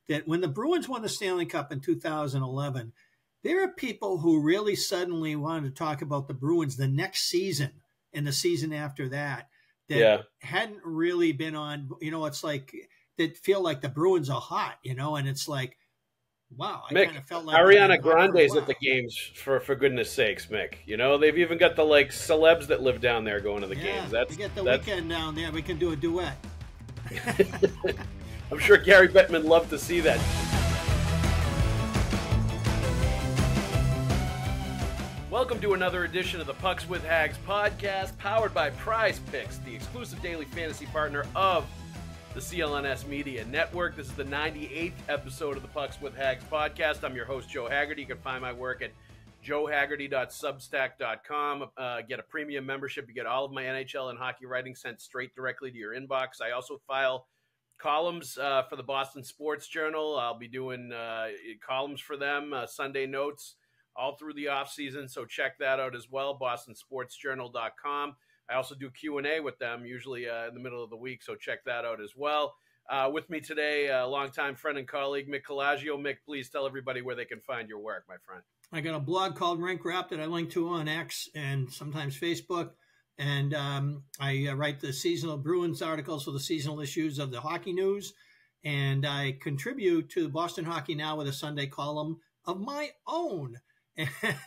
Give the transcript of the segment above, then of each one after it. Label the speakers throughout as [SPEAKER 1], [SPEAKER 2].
[SPEAKER 1] that when the Bruins won the Stanley Cup in 2011, there are people who really suddenly wanted to talk about the Bruins the next season and the season after that hadn't really been on, it's like, that feel like the Bruins are hot, and it's like, wow, I kind of felt like
[SPEAKER 2] Ariana Grande's at the games for goodness sakes, Mick. They've even got the celebs that live down there going to the games.
[SPEAKER 1] We get the weekend down there. We can do a duet.
[SPEAKER 2] I'm sure Gary Bettman loved to see that. Welcome to another edition of the Pucks with Haggs podcast, powered by Prize Picks, the exclusive daily fantasy partner of the CLNS Media Network. This is the 98th episode of the Pucks with Haggs podcast. I'm your host, Joe Haggerty. You can find my work at joehaggerty.substack.com. Get a premium membership. You get all of my NHL and hockey writing sent straight directly to your inbox. I also file columns for the Boston Sports Journal. I'll be doing columns for them, Sunday notes, all through the off season. So check that out as well, bostonsportsjournal.com. I also do Q&A with them, usually in the middle of the week, so check that out as well. With me today, longtime friend and colleague, Mick Colageo. Mick, please tell everybody where they can find your work, my friend.
[SPEAKER 1] I got a blog called Rink Wrap that I link to on X and sometimes Facebook, and I write the seasonal Bruins articles for the seasonal issues of the Hockey News, and I contribute to Boston Hockey Now with a Sunday column of my own.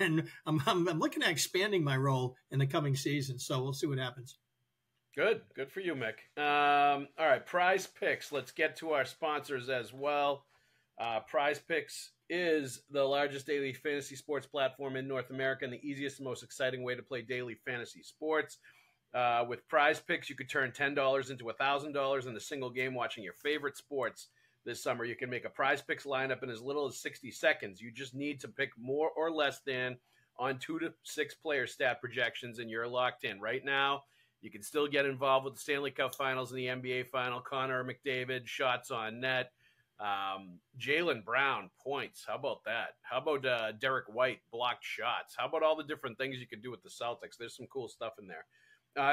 [SPEAKER 1] And I'm looking at expanding my role in the coming season, so we'll see what happens.
[SPEAKER 2] Good for you, Mick. All right, Prize Picks. Let's get to our sponsors as well. Prize Picks is the largest daily fantasy sports platform in North America and the easiest and most exciting way to play daily fantasy sports. With Prize Picks, you could turn $10 into $1,000 in a single game watching your favorite sports. This summer, you can make a Prize Picks lineup in as little as 60 seconds. You just need to pick more or less than on 2 to 6 player stat projections, and you're locked in. Right now, you can still get involved with the Stanley Cup Finals and the NBA Final. Connor McDavid, shots on net. Jaylen Brown, points. How about that? How about Derek White, blocked shots? How about all the different things you can do with the Celtics? There's some cool stuff in there.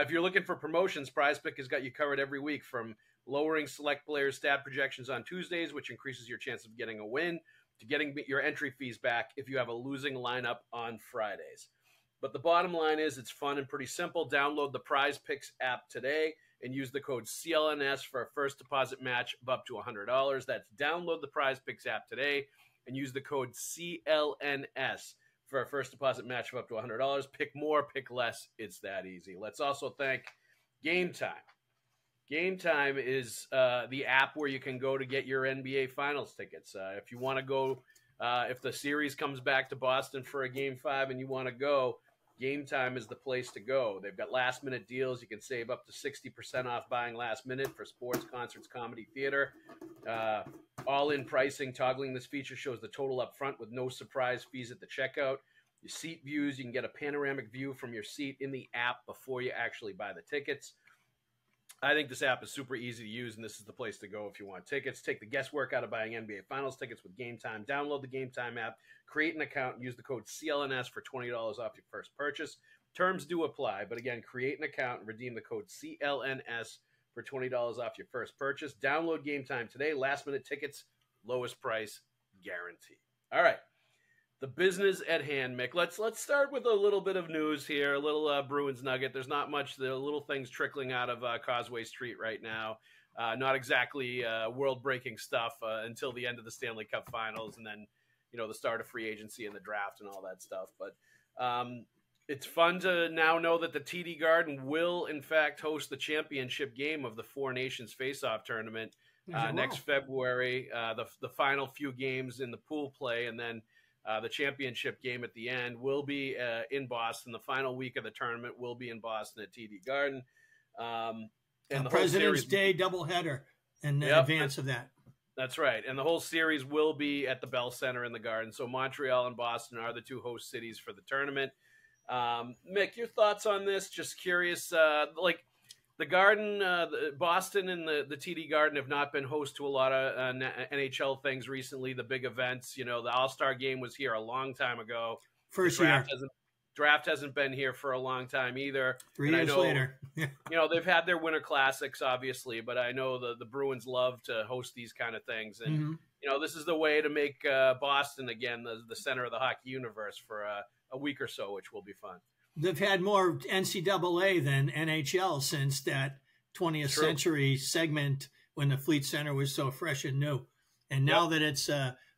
[SPEAKER 2] If you're looking for promotions, Prize Pick has got you covered every week, from lowering select players' stat projections on Tuesdays, which increases your chance of getting a win, to getting your entry fees back if you have a losing lineup on Fridays. But the bottom line is it's fun and pretty simple. Download the Prize Picks app today and use the code CLNS for a first deposit match of up to $100. That's download the Prize Picks app today and use the code CLNS for a first deposit match of up to $100. Pick more, pick less. It's that easy. Let's also thank Game Time. Game Time is the app where you can go to get your NBA Finals tickets. If you want to go, if the series comes back to Boston for a Game 5 and you want to go, Game Time is the place to go. They've got last-minute deals. You can save up to 60% off buying last minute for sports, concerts, comedy, theater. All-in pricing. Toggling this feature shows the total up front with no surprise fees at the checkout. Your seat views, you can get a panoramic view from your seat in the app before you actually buy the tickets. I think this app is super easy to use, and this is the place to go if you want tickets. Take the guesswork out of buying NBA Finals tickets with Game Time. Download the Game Time app, create an account, and use the code CLNS for $20 off your first purchase. Terms do apply, but again, create an account and redeem the code CLNS for $20 off your first purchase. Download Game Time today. Last-minute tickets, lowest price guaranteed. All right. The business at hand, Mick. Let's start with a little bit of news here, a little Bruins nugget. There's not much, the little things trickling out of Causeway Street right now. Not exactly world-breaking stuff until the end of the Stanley Cup Finals and then, the start of free agency and the draft and all that stuff. But it's fun to now know that the TD Garden will, in fact, host the championship game of the Four Nations Face-Off Tournament next February. The final few games in the pool play, and then the championship game at the end will be in Boston. The final week of the tournament will be in Boston at TD Garden. And the
[SPEAKER 1] President's Day doubleheader in advance of that.
[SPEAKER 2] That's right. And the whole series will be at the Bell Center in the Garden. So Montreal and Boston are the two host cities for the tournament. Mick, your thoughts on this? Just curious, the Garden, Boston and the TD Garden have not been host to a lot of NHL things recently, the big events. The All-Star Game was here a long time ago.
[SPEAKER 1] First year.
[SPEAKER 2] Draft hasn't been here for a long time either.
[SPEAKER 1] 3 years later.
[SPEAKER 2] They've had their Winter Classics, obviously, but I know the Bruins love to host these kind of things. And, this is the way to make Boston again the center of the hockey universe for a week or so, which will be fun.
[SPEAKER 1] They've had more NCAA than NHL since that 20th century segment when the Fleet Center was so fresh and new. And now that it's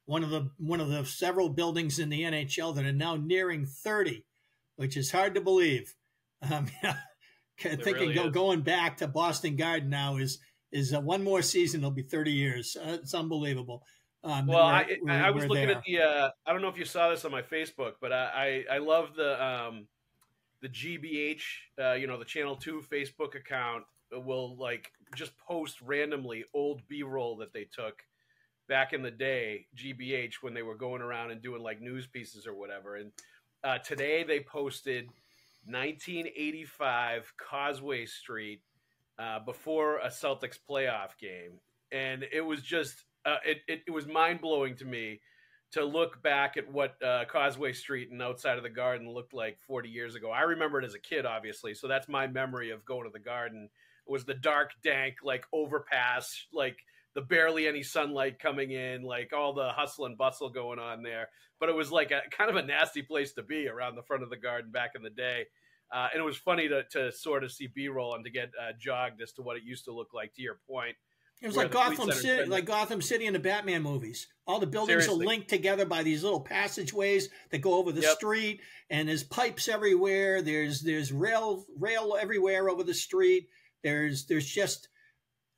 [SPEAKER 1] one of the several buildings in the NHL that are now nearing 30, which is hard to believe. Going back to Boston Garden now is one more season. It'll be 30 years. It's unbelible.
[SPEAKER 2] I was looking at the. I don't know if you saw this on my Facebook, but I love the GBH. The Channel 2 Facebook account will just post randomly old B-roll that they took back in the day, GBH, when they were going around and doing news pieces or whatever. And today they posted 1985 Causeway Street before a Celtics playoff game. And it was just, it was mind-blowing to me to look back at what Causeway Street and outside of the Garden looked like 40 years ago. I remember it as a kid, obviously, so that's my memory of going to the Garden. It was the dark, dank, overpass, the barely any sunlight coming in, all the hustle and bustle going on there. But it was a kind of a nasty place to be around the front of the Garden back in the day. And it was funny to sort of see B-roll and to get jogged as to what it used to look like, to your point.
[SPEAKER 1] It was like Gotham City in the Batman movies. All the buildings are linked together by these little passageways that go over the street, and there's pipes everywhere. There's rail everywhere over the street. It's just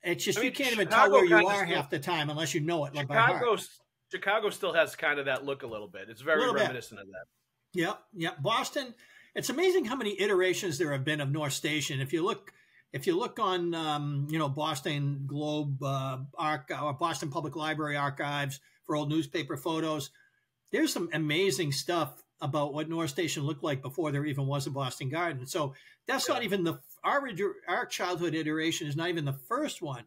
[SPEAKER 1] you can't even tell where you are half the time unless you know it by heart.
[SPEAKER 2] Chicago still has kind of that look a little bit. It's very reminiscent of that.
[SPEAKER 1] Yep. Boston. It's amazing how many iterations there have been of North Station. If you look on Boston Globe or Boston Public Library archives for old newspaper photos, there's some amazing stuff about what North Station looked like before there even was a Boston Garden. So that's not even our childhood iteration is not even the first one,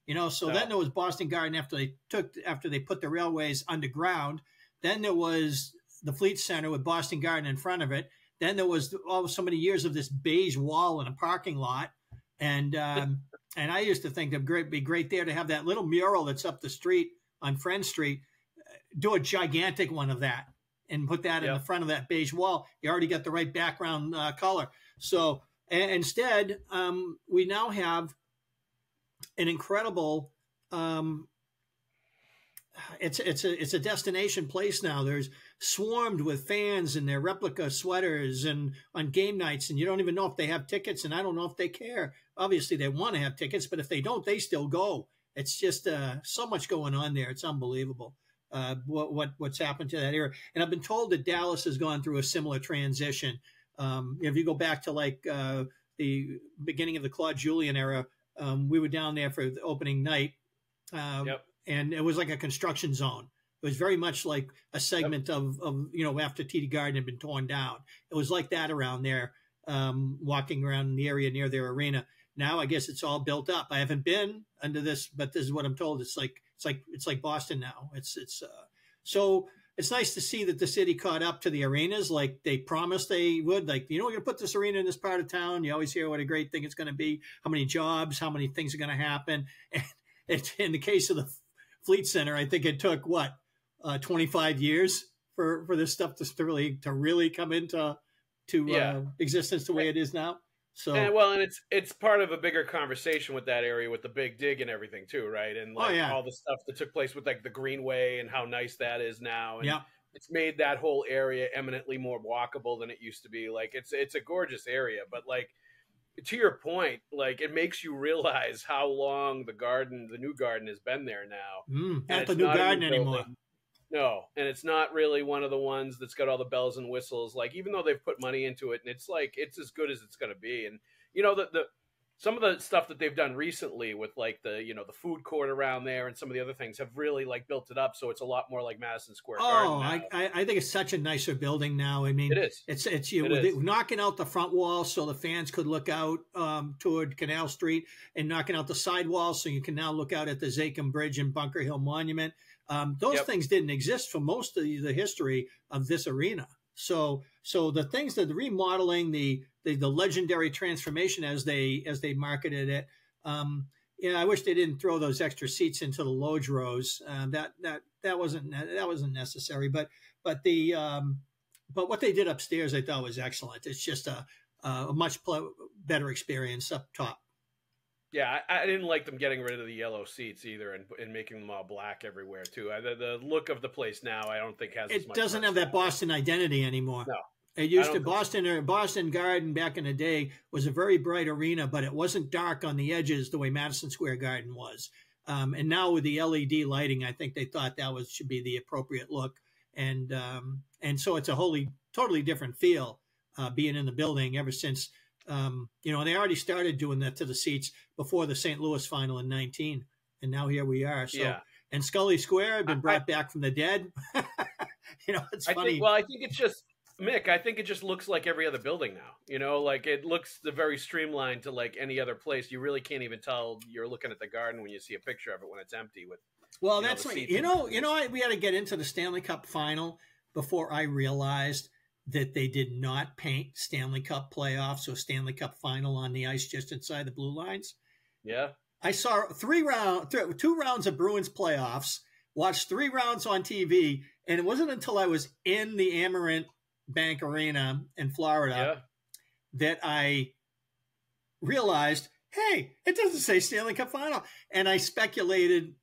[SPEAKER 1] Then there was Boston Garden after they put the railways underground. Then there was the Fleet Center with Boston Garden in front of it. Then there was so many years of this beige wall in a parking lot. And I used to think it'd be great there to have that little mural that's up the street on Friend Street, do a gigantic one of that and put that in the front of that beige wall. You already got the right background color. So instead, we now have an incredible. It's a destination place now. There's swarmed with fans in their replica sweaters and on game nights, and you don't even know if they have tickets, and I don't know if they care. Obviously, they want to have tickets, but if they don't, they still go. It's just so much going on there. It's unbelievable what's happened to that area. And I've been told that Dallas has gone through a similar transition. If you go back to the beginning of the Claude Julien era, we were down there for the opening night. And it was like a construction zone. It was very much like a segment of after TD Garden had been torn down. It was like that around there, walking around in the area near their arena. Now I guess it's all built up. I haven't been under this, but this is what I'm told. It's like Boston now. So it's nice to see that the city caught up to the arenas like they promised they would. We're going to put this arena in this part of town. You always hear what a great thing it's going to be, how many jobs, how many things are going to happen. And in the case of the Fleet Center, I think it took 25 years for this stuff to really come into existence the way it is now. So
[SPEAKER 2] and it's part of a bigger conversation with that area with the big dig and everything too, right? And all the stuff that took place with the Greenway and how nice that is now. And it's made that whole area eminently more walkable than it used to be. It's a gorgeous area, but to your point, it makes you realize how long the new garden has been there now.
[SPEAKER 1] Not the new garden anymore.
[SPEAKER 2] No, and it's not really one of the ones that's got all the bells and whistles. Even though they've put money into it, and it's as good as it's going to be. And some of the stuff that they've done recently with the food court around there and some of the other things have really built it up, so it's a lot more like Madison Square Garden now.
[SPEAKER 1] I think it's such a nicer building now. I mean,
[SPEAKER 2] it is.
[SPEAKER 1] It's knocking out the front wall so the fans could look out toward Canal Street, and knocking out the side walls so you can now look out at the Zakim Bridge and Bunker Hill Monument. Those things didn't exist for most of the history of this arena. So the things that the remodeling, the legendary transformation as they marketed it, Yeah, I wish they didn't throw those extra seats into the loge rows. That wasn't necessary. But what they did upstairs, I thought was excellent. It's just a much better experience up top.
[SPEAKER 2] Yeah, I didn't like them getting rid of the yellow seats either, and making them all black everywhere too. The look of the place now, I don't think has.
[SPEAKER 1] It doesn't have that Boston identity anymore.
[SPEAKER 2] No,
[SPEAKER 1] it used to. Boston Garden back in the day was a very bright arena, but it wasn't dark on the edges the way Madison Square Garden was. And now with the LED lighting, I think they thought that should be the appropriate look, and so it's a totally different feel being in the building ever since. They already started doing that to the seats before the St. Louis final in 19, and now here we are. So, yeah. And Scully Square had been brought back from the dead. It's funny.
[SPEAKER 2] I think it's just, Mick, I think it just looks like every other building now. Like it looks very streamlined to like any other place. You really can't even tell you're looking at the Garden when you see a picture of it when it's empty.
[SPEAKER 1] That's like, we had to get into the Stanley Cup final before I realized that they did not paint Stanley Cup playoffs or Stanley Cup final on the ice just inside the blue lines.
[SPEAKER 2] Yeah.
[SPEAKER 1] I saw 2 rounds of Bruins playoffs, watched 3 rounds on TV, and it wasn't until I was in the Amerant Bank Arena in Florida that I realized, hey, it doesn't say Stanley Cup final. And I speculated,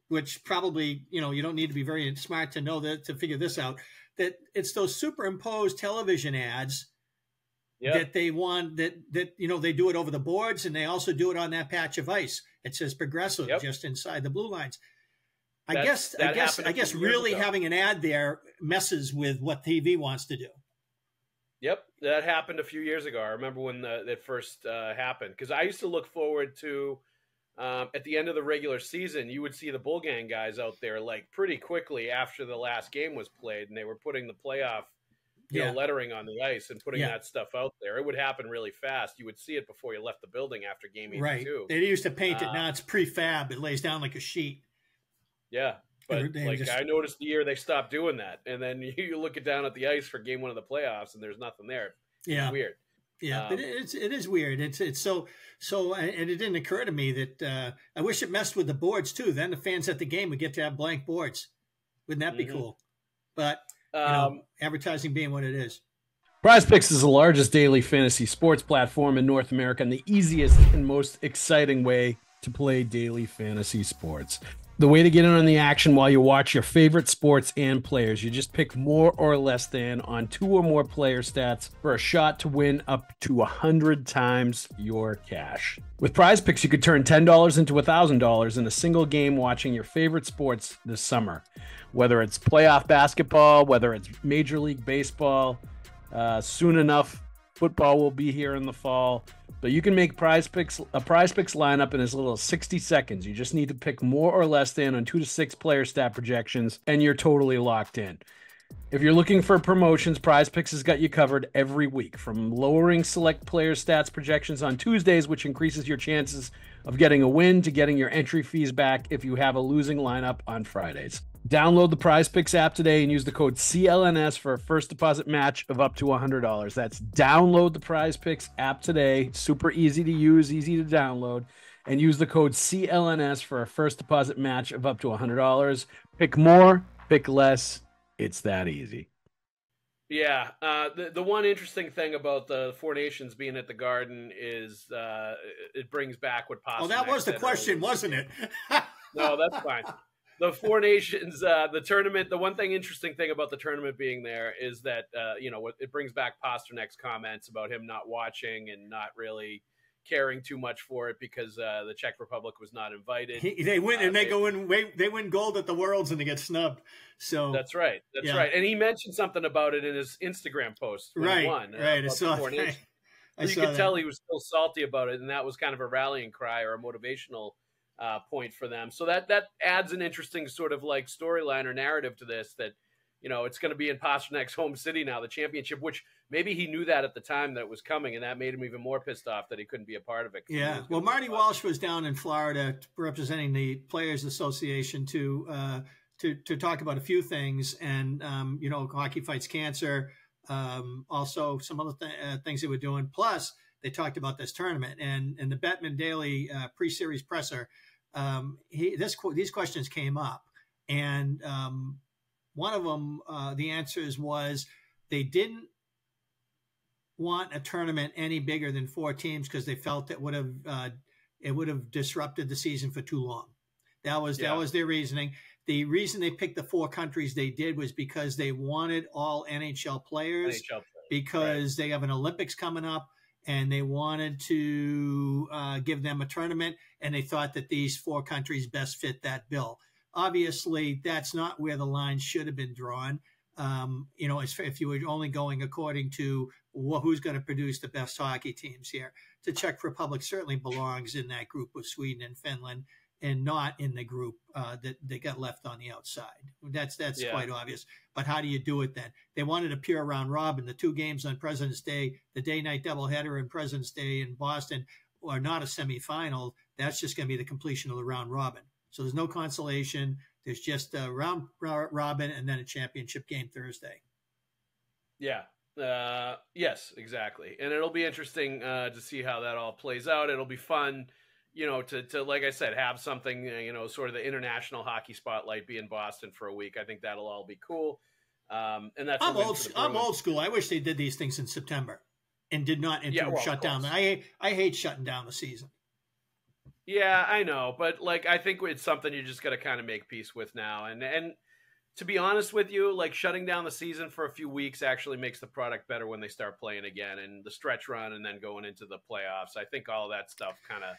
[SPEAKER 1] which probably, you don't need to be very smart to know that, to figure this out, that it's those superimposed television ads that they want, that they do it over the boards, and they also do it on that patch of ice. It says Progressive just inside the blue lines. I guess really having an ad there messes with what TV wants to do.
[SPEAKER 2] Yep, that happened a few years ago. I remember when that first happened, because I used to look forward to at the end of the regular season, you would see the Bull Gang guys out there like pretty quickly after the last game was played, and they were putting the playoff lettering on the ice and putting that stuff out there. It would happen really fast. You would see it before you left the building after game 82.
[SPEAKER 1] Right. They used to paint it. Now it's prefab. It lays down like a sheet.
[SPEAKER 2] Yeah. But I noticed the year they stopped doing that, and then you look it down at the ice for game 1 of the playoffs, and there's nothing there. It's weird.
[SPEAKER 1] Yeah, but it is weird. It's so, and it didn't occur to me that I wish it messed with the boards too. Then the fans at the game would get to have blank boards. Wouldn't that be cool? But advertising being what it is.
[SPEAKER 3] Prize Picks is the largest daily fantasy sports platform in North America and the easiest and most exciting way to play daily fantasy sports. The way to get in on the action while you watch your favorite sports and players. You just pick more or less than on 2 or more player stats for a shot to win up to 100 times your cash. With Prize Picks, you could turn $10 into $1,000 in a single game watching your favorite sports this summer. Whether it's playoff basketball, whether it's Major League Baseball, soon enough, football will be here in the fall. But you can make a Prize Picks lineup in as little as 60 seconds. You just need to pick more or less than on 2 to 6 player stat projections, and you're totally locked in. If you're looking for promotions, Prize Picks has got you covered every week, from lowering select player stats projections on Tuesdays, which increases your chances of getting a win, to getting your entry fees back if you have a losing lineup on Fridays. Download the Prize Picks app today and use the code CLNS for a first deposit match of up to $100. That's download the Prize Picks app today. Super easy to use, easy to download. And use the code CLNS for a first deposit match of up to $100. Pick more, pick less. It's that easy.
[SPEAKER 2] Yeah. The one interesting thing about the Four Nations being at the Garden is it brings back what Pasternak.
[SPEAKER 1] Oh, that was the question, wasn't it?
[SPEAKER 2] No, that's fine. The Four Nations, the tournament, the one interesting thing about the tournament being there is that, it brings back Pasternak's comments about him not watching and not really caring too much for it because the Czech Republic was not invited.
[SPEAKER 1] They win and they win gold at the Worlds and they get snubbed. So
[SPEAKER 2] that's right. That's right. And he mentioned something about it in his Instagram post when he won.
[SPEAKER 1] Right.
[SPEAKER 2] You could tell he was still salty about it, and that was kind of a rallying cry or a motivational point for them. So that adds an interesting sort of like storyline or narrative to this, that it's going to be in Pasternak's home city now, the championship, which maybe he knew that at the time that it was coming, and that made him even more pissed off that he couldn't be a part of it.
[SPEAKER 1] Yeah. Well, Marty Walsh was down in Florida representing the Players Association to talk about a few things, and Hockey Fights Cancer, also some other things they were doing. Plus, they talked about this tournament, and the Bettman Daily pre-series presser, these questions came up, and one of them, the answers was they didn't want a tournament any bigger than 4 teams because they felt it would have disrupted the season for too long. That was their reasoning. The reason they picked the 4 countries they did was because they wanted all NHL players because they have an Olympics coming up, and they wanted to give them a tournament, and they thought that these 4 countries best fit that bill. Obviously, that's not where the line should have been drawn. If you were only going according to who's going to produce the best hockey teams here. The Czech Republic certainly belongs in that group with Sweden and Finland, and not in the group that they got left on the outside. That's quite obvious. But how do you do it then? They wanted a pure round robin. The 2 games on President's Day, the day-night doubleheader and President's Day in Boston, are not a semifinal. That's just going to be the completion of the round robin. So there's no consolation. There's just a round robin and then a championship game Thursday.
[SPEAKER 2] Yeah. Yes, exactly. And it'll be interesting to see how that all plays out. It'll be fun, to like I said, have something, sort of the international hockey spotlight be in Boston for a week. I think that'll all be cool. And that's I'm
[SPEAKER 1] old school. I wish they did these things in September and did not shut down. I hate shutting down the season.
[SPEAKER 2] Yeah, I know, but I think it's something you just got to kind of make peace with now. And to be honest with you, shutting down the season for a few weeks actually makes the product better when they start playing again, and the stretch run and then going into the playoffs. I think all of that stuff kind of,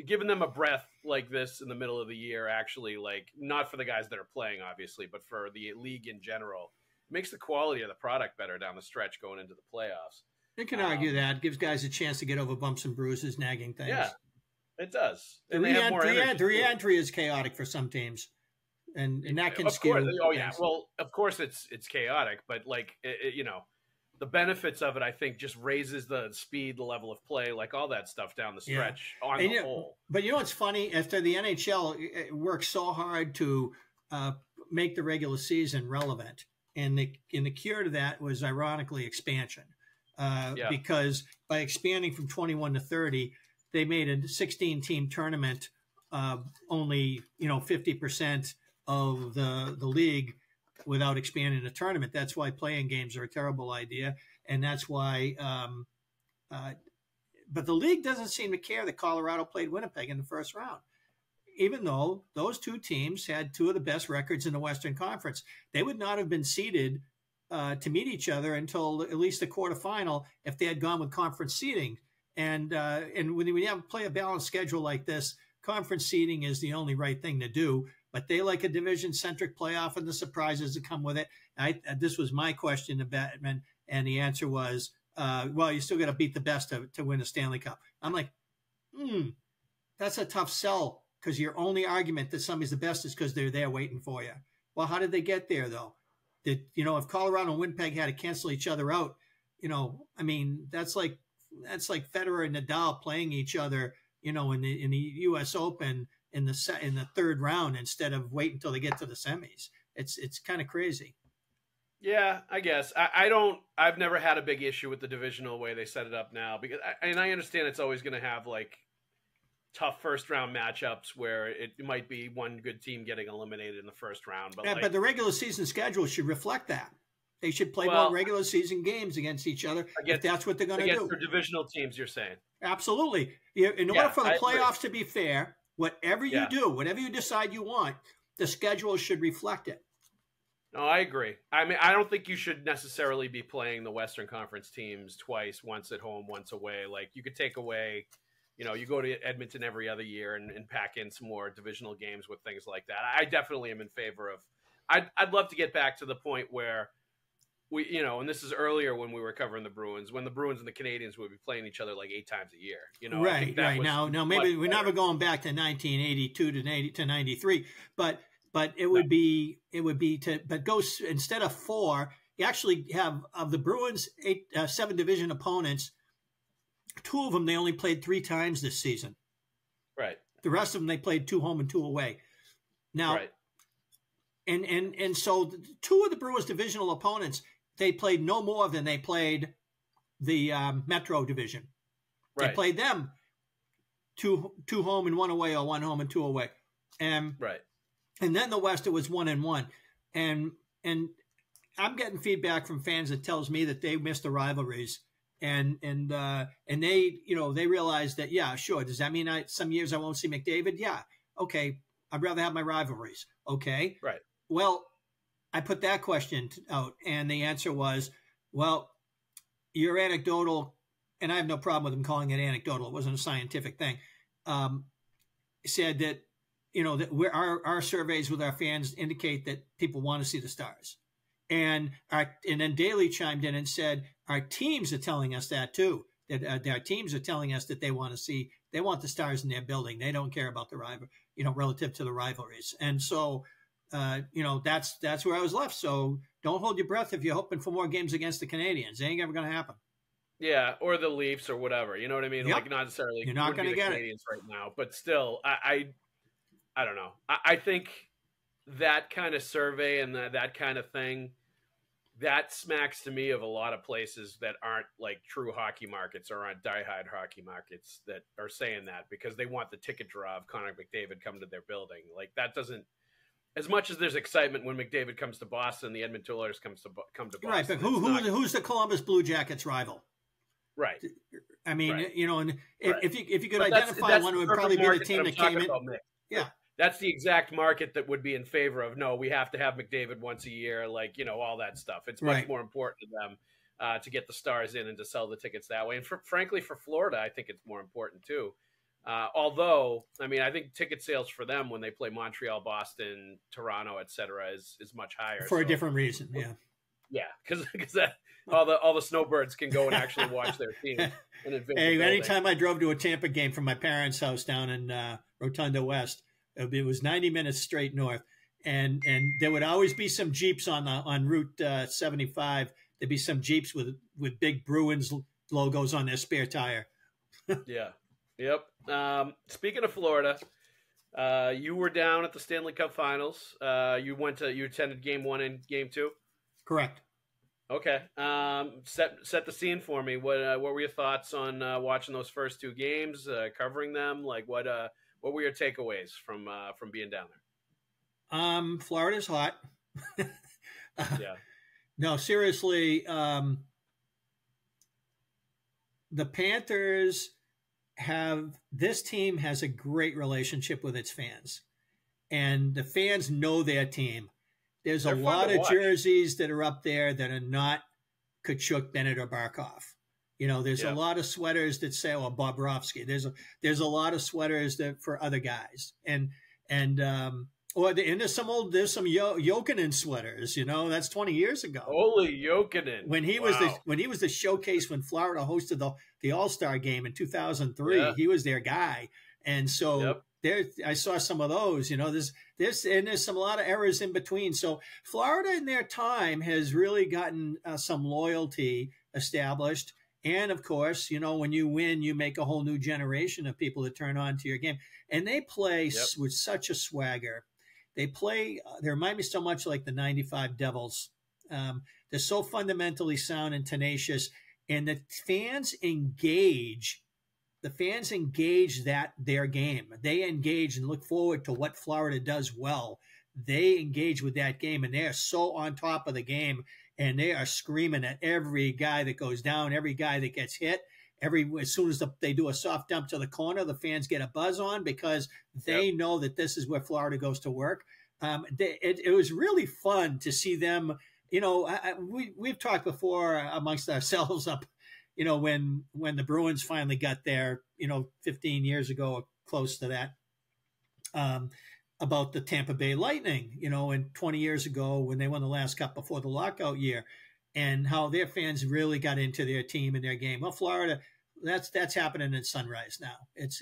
[SPEAKER 2] giving them a breath like this in the middle of the year, actually, not for the guys that are playing, obviously, but for the league in general, makes the quality of the product better down the stretch going into the playoffs.
[SPEAKER 1] You can argue that. It gives guys a chance to get over bumps and bruises, nagging things.
[SPEAKER 2] Yeah. It does.
[SPEAKER 1] The re-entry is chaotic for some teams, and that can skew.
[SPEAKER 2] Oh yeah. Well, of course it's chaotic, but the benefits of it, I think, just raises the speed, the level of play, all that stuff down the stretch on the whole. But
[SPEAKER 1] what's funny? After the NHL worked so hard to make the regular season relevant, and the cure to that was ironically expansion, because by expanding from 21 to 30. They made a 16-team tournament, only 50% of the league without expanding the tournament. That's why playing games are a terrible idea, and that's why. But the league doesn't seem to care that Colorado played Winnipeg in the first round, even though those 2 teams had 2 of the best records in the Western Conference. They would not have been seeded to meet each other until at least the quarterfinal if they had gone with conference seeding. And when you play a balanced schedule like this, conference seeding is the only right thing to do. But they like a division-centric playoff and the surprises that come with it. This was my question to Bettman, and the answer was, you still got to beat the best to win a Stanley Cup. I'm like, that's a tough sell, because your only argument that somebody's the best is because they're there waiting for you. Well, how did they get there, though? If Colorado and Winnipeg had to cancel each other out, that's like Federer and Nadal playing each other, in the U.S. Open in the 3rd round instead of wait until they get to the semis. It's kind of crazy.
[SPEAKER 2] Yeah, I guess I've never had a big issue with the divisional way they set it up now, because I understand it's always going to have tough first round matchups where it might be one good team getting eliminated in the first round.
[SPEAKER 1] But the regular season schedule should reflect that. They should play more regular season games against each other if that's what they're going to do.
[SPEAKER 2] Against their divisional teams, you're saying?
[SPEAKER 1] Absolutely. In order for the playoffs to be fair, whatever you do, whatever you decide you want, the schedule should reflect it.
[SPEAKER 2] No, I agree. I don't think you should necessarily be playing the Western Conference teams twice, once at home, once away. You could take away, you go to Edmonton every other year and pack in some more divisional games with things like that. I definitely am in favor of. I'd love to get back to the point where we, and this is earlier when we were covering the Bruins, when the Bruins and the Canadians would be playing each other 8 times a year.
[SPEAKER 1] Right. Now maybe we're never going back to 1982 to 93, but it would be go instead of 4, you actually have of the Bruins 7 division opponents. 2 of them they only played 3 times this season.
[SPEAKER 2] Right.
[SPEAKER 1] The rest of them they played 2 home and 2 away. Now,
[SPEAKER 2] right.
[SPEAKER 1] and so 2 of the Bruins divisional opponents, they played no more than they played the Metro division. They played them two home and one away, or one home and two away. And then the West, it was 1-1. And I'm getting feedback from fans that tells me that they missed the rivalries. And they, they realize that, yeah, sure. Does that mean some years I won't see McDavid? Yeah. Okay. I'd rather have my rivalries. Okay.
[SPEAKER 2] Right.
[SPEAKER 1] Well, I put that question out, and the answer was, well, you're anecdotal, and I have no problem with them calling it anecdotal. It wasn't a scientific thing. Said that, that our surveys with our fans indicate that people want to see the Stars. And then Daly chimed in and said, our teams are telling us that too, that our teams are telling us that they want the Stars in their building. They don't care about the rival, relative to the rivalries. And so, that's where I was left. So don't hold your breath if you're hoping for more games against the Canadians. It ain't ever going to happen.
[SPEAKER 2] Yeah, or the Leafs or whatever. You know what I mean?
[SPEAKER 1] Yep.
[SPEAKER 2] Like, not necessarily.
[SPEAKER 1] You're not going to get
[SPEAKER 2] Canadians right now, but still, I don't know. I think that kind of survey and that kind of thing, that smacks to me of a lot of places that aren't like true hockey markets or aren't diehard hockey markets that are saying that because they want the ticket draw of Connor McDavid coming to their building. Like, that doesn't. As much as there's excitement when McDavid comes to Boston, the Edmonton Oilers come to Boston.
[SPEAKER 1] Right, but who's the Columbus Blue Jackets rival?
[SPEAKER 2] Right.
[SPEAKER 1] I mean, and if you could
[SPEAKER 2] but
[SPEAKER 1] identify one, it would probably be the team that came in.
[SPEAKER 2] Yeah. That's the exact market that would be in favor of, no, we have to have McDavid once a year, like, all that stuff. It's much more important to them to get the Stars in and to sell the tickets that way. And frankly, for Florida, I think it's more important too. Although, I mean, I think ticket sales for them when they play Montreal, Boston, Toronto, et cetera, is much higher.
[SPEAKER 1] For a different reason, yeah.
[SPEAKER 2] Yeah, because all the snowbirds can go and actually watch their team.
[SPEAKER 1] Hey, anytime I drove to a Tampa game from my parents' house down in Rotunda West, it was 90 minutes straight north, and there would always be some Jeeps on Route 75. There'd be some Jeeps with big Bruins logos on their spare tire.
[SPEAKER 2] Yeah. Yep. Speaking of Florida, you were down at the Stanley Cup Finals. You attended Game 1 and Game 2.
[SPEAKER 1] Correct.
[SPEAKER 2] Okay. Set the scene for me. What were your thoughts on watching those first two games, covering them? Like, what were your takeaways from being down there?
[SPEAKER 1] Florida's hot.
[SPEAKER 2] Yeah.
[SPEAKER 1] No, seriously. The Panthers this team has a great relationship with its fans, and the fans know their team. There's a lot of jerseys that are up there that are not Kachuk, Bennett, or Barkov. There's a lot of sweaters that say, "Oh, Bobrovsky." There's a lot of sweaters that for other guys, and there's some Jokinen sweaters. That's 20 years ago.
[SPEAKER 2] Holy Jokinen!
[SPEAKER 1] When he was the showcase when Florida hosted the All-Star game in 2003, he was their guy, and so. There, I saw some of those. There's a lot of errors in between. So Florida, in their time, has really gotten some loyalty established. And of course, when you win, you make a whole new generation of people that turn on to your game. And they play with such a swagger. They remind me so much like the '95 Devils. They're so fundamentally sound and tenacious, and the fans engage. Their game. They engage and look forward to what Florida does well. They engage with that game, and they are so on top of the game, and they are screaming at every guy that goes down, every guy that gets hit. As soon as they do a soft dump to the corner, the fans get a buzz on because they know that this is where Florida goes to work. It was really fun to see them. We've talked before amongst ourselves up. When the Bruins finally got there, 15 years ago, or close to that, about the Tampa Bay Lightning, and 20 years ago when they won the last cup before the lockout year, and how their fans really got into their team and their game. Well, Florida, that's happening in Sunrise now. It's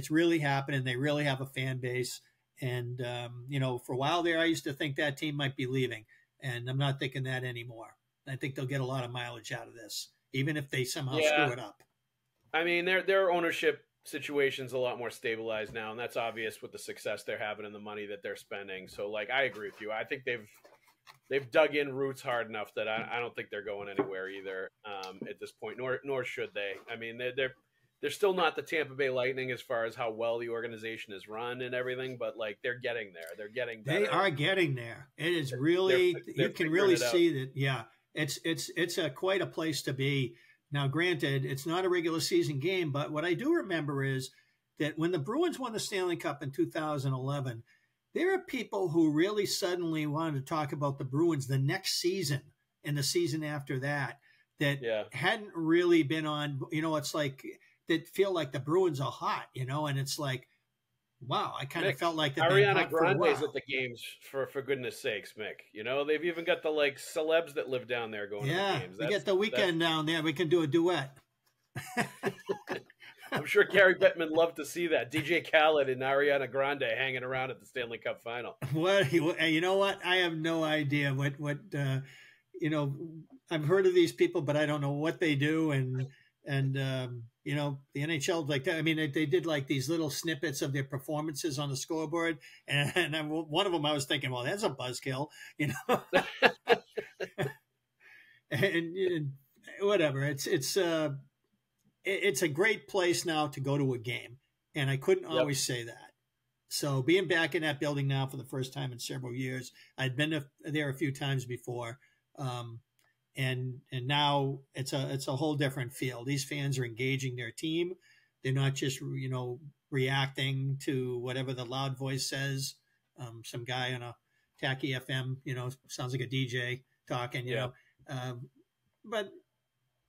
[SPEAKER 1] really happening. They really have a fan base, and for a while there, I used to think that team might be leaving, and I'm not thinking that anymore. I think they'll get a lot of mileage out of this, even if they somehow screw it up.
[SPEAKER 2] I mean, their ownership situation's a lot more stabilized now, and that's obvious with the success they're having and the money that they're spending. So, I agree with you. I think they've they've dug in roots hard enough that I don't think they're going anywhere either at this point, nor should they. I mean, they're still not the Tampa Bay Lightning as far as how well the organization is run and everything, but like they're getting there. They're getting better.
[SPEAKER 1] They are getting there. It is really you can really see that. Yeah, it's quite a place to be. Now, granted, it's not a regular season game, but what I do remember is that when the Bruins won the Stanley Cup in 2011, there are people who really suddenly wanted to talk about the Bruins the next season and the season after that hadn't really been on. It's like that feel like the Bruins are hot, and it's like, wow, I kind of felt like they've been hot for a while.
[SPEAKER 2] Ariana Grande's at the games for goodness sakes, Mick. They've even got the like celebs that live down there going to the games.
[SPEAKER 1] We get the weekend down there. We can do a duet.
[SPEAKER 2] I'm sure Gary Bettman loved to see that. DJ Khaled and Ariana Grande hanging around at the Stanley Cup Final.
[SPEAKER 1] You know what? I have no idea what I've heard of these people, but I don't know what they do. And the NHL, like, I mean, they did like these little snippets of their performances on the scoreboard. And one of them I was thinking, well, that's a buzzkill, and whatever. It's a great place now to go to a game, and I couldn't always say that. So being back in that building now for the first time in several years, I'd been there a few times before, and now it's a whole different feel. These fans are engaging their team; they're not just reacting to whatever the loud voice says. Some guy on a tacky FM, sounds like a DJ talking, but.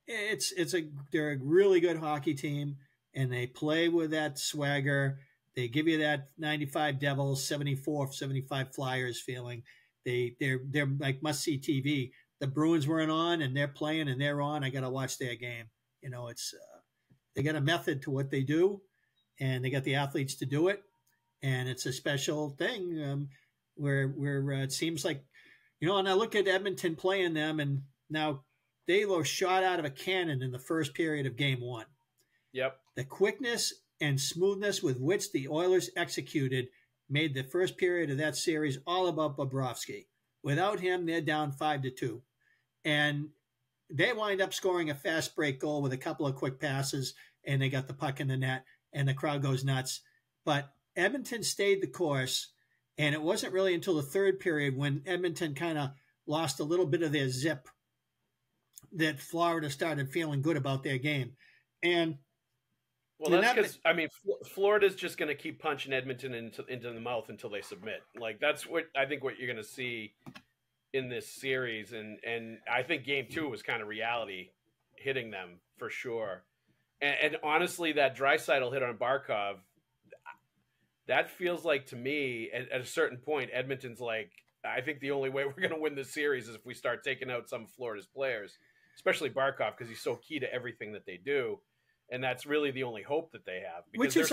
[SPEAKER 1] They're a really good hockey team, and they play with that swagger. They give you that 95 Devils, 75 Flyers feeling. They're like must-see TV. The Bruins weren't on, and they're playing, and they're on. I got to watch their game. They got a method to what they do, and they got the athletes to do it, and it's a special thing where it seems like, and I look at Edmonton playing them, and now they were shot out of a cannon in the first period of Game 1.
[SPEAKER 2] Yep.
[SPEAKER 1] The quickness and smoothness with which the Oilers executed made the first period of that series all about Bobrovsky. Without him, they're down 5-2. And they wind up scoring a fast break goal with a couple of quick passes, and they got the puck in the net, and the crowd goes nuts. But Edmonton stayed the course, and it wasn't really until the third period when Edmonton kind of lost a little bit of their zip that Florida started feeling good about their game. And
[SPEAKER 2] that's because, Florida's just going to keep punching Edmonton into the mouth until they submit. Like, that's what you're going to see in this series. And I think Game 2 was kind of reality hitting them for sure. And honestly, that Draisaitl hit on Barkov, that feels like to me at a certain point, Edmonton's like, I think the only way we're going to win this series is if we start taking out some of Florida's players, especially Barkov, because he's so key to everything that they do. And that's really the only hope that they have.
[SPEAKER 1] Which is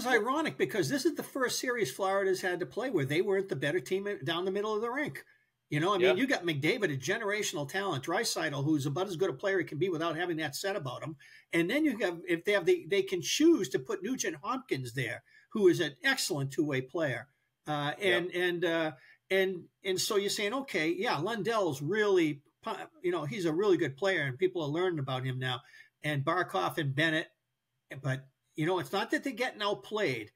[SPEAKER 1] ironic, because this is the first series Florida's had to play where they weren't the better team down the middle of the rink. You got McDavid, a generational talent, Draisaitl, who's about as good a player he can be without having that said about him. And then they can choose to put Nugent Hopkins there, who is an excellent two-way player. And so you're saying, okay, yeah, Lundell's really, he's a really good player, and people are learning about him now. And Barkov and Bennett, but it's not that they're getting outplayed.